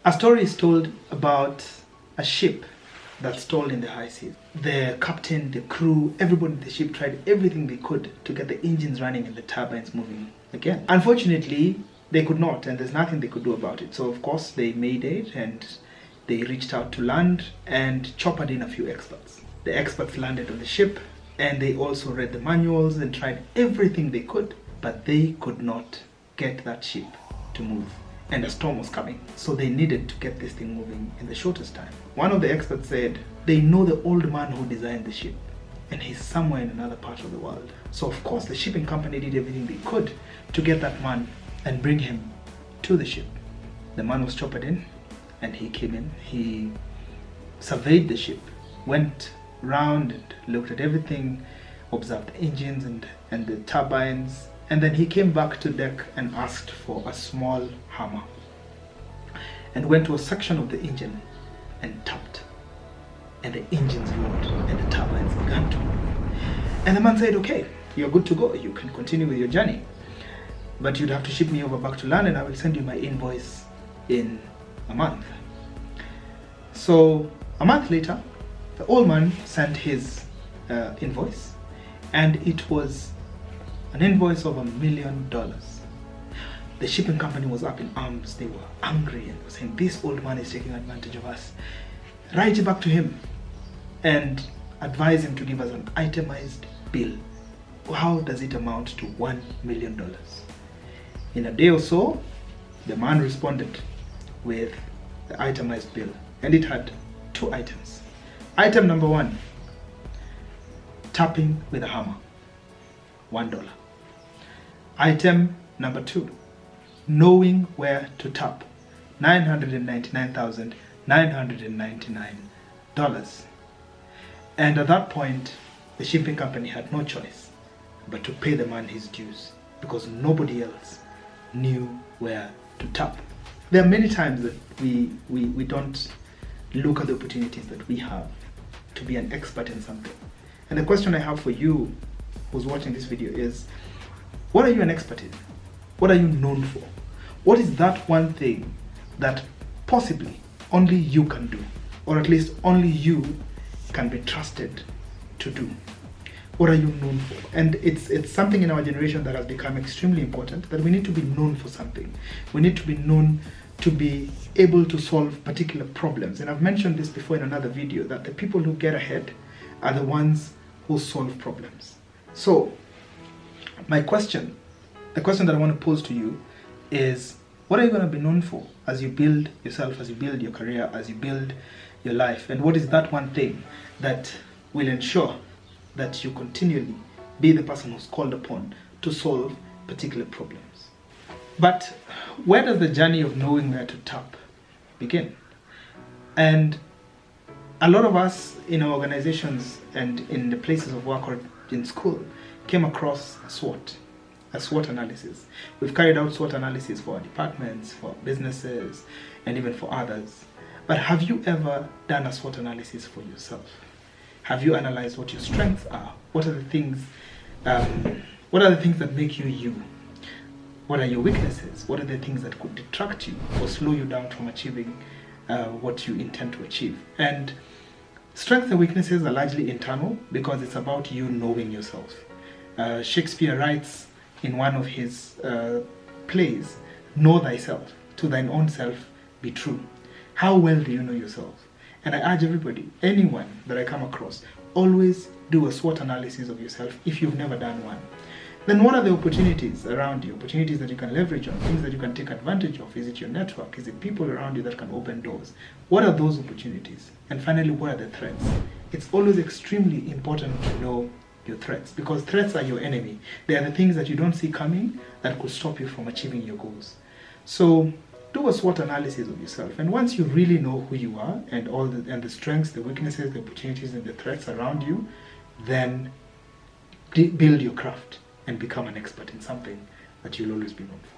A story is told about a ship that stalled in the high seas. The captain, the crew, everybody in the ship tried everything they could to get the engines running and the turbines moving again. Unfortunately, they could not, and there's nothing they could do about it. So of course they made it, and they reached out to land and choppered in a few experts. The experts landed on the ship, and they also read the manuals and tried everything they could, but they could not get that ship to move. And a storm was coming, so they needed to get this thing moving in the shortest time. One of the experts said they know the old man who designed the ship, and he's somewhere in another part of the world. So of course the shipping company did everything they could to get that man and bring him to the ship. The man was choppered in, and he came in. He surveyed the ship, went round and looked at everything, observed the engines and the turbines, and then he came back to deck and asked for a small hammer, and went to a section of the engine and tapped, and the engines roared and the turbines began to move. And the man said, okay, you're good to go, you can continue with your journey, but you'd have to ship me over back to land, and I will send you my invoice in a month. So a month later, the old man sent his invoice, and it was an invoice of $1 million. The shipping company was up in arms. They were angry and were saying, this old man is taking advantage of us. Write it back to him and advise him to give us an itemized bill. How does it amount to $1 million? In a day or so, the man responded with the itemized bill, and it had 2 items. Item number 1, tapping with a hammer, $1. Item number 2, knowing where to tap, $999,999. And at that point, the shipping company had no choice but to pay the man his dues, because nobody else knew where to tap. There are many times that we don't look at the opportunities that we have to be an expert in something. And the question I have for you who's watching this video is, what are you an expert in? What are you known for? What is that one thing that possibly only you can do, or at least only you can be trusted to do? What are you known for? And it's something in our generation that has become extremely important, that we need to be known for something. We need to be known to be able to solve particular problems. And I've mentioned this before in another video, that the people who get ahead are the ones who solve problems. So the question that I want to pose to you is, what are you going to be known for as you build yourself, as you build your career, as you build your life? And what is that one thing that will ensure that you continually be the person who's called upon to solve particular problems? But where does the journey of knowing where to tap begin? And a lot of us in our organizations and in the places of work or in school came across a SWOT analysis. We've carried out SWOT analysis for our departments, for businesses, and even for others. But have you ever done a SWOT analysis for yourself? Have you analyzed what your strengths are? What are the things that make you you? What are your weaknesses? What are the things that could detract you or slow you down from achieving what you intend to achieve? And strengths and weaknesses are largely internal, because it's about you knowing yourself. Shakespeare writes in one of his plays, know thyself, to thine own self be true. How well do you know yourself? And I urge everybody, anyone that I come across, always do a SWOT analysis of yourself if you've never done one. Then what are the opportunities around you? Opportunities that you can leverage on, things that you can take advantage of. Is it your network? Is it people around you that can open doors? What are those opportunities? And finally, what are the threats? It's always extremely important to know your threats, because threats are your enemy. They are the things that you don't see coming that could stop you from achieving your goals. So do a SWOT analysis of yourself, and once you really know who you are and the strengths, the weaknesses, the opportunities, and the threats around you, then build your craft and become an expert in something that you'll always be known for.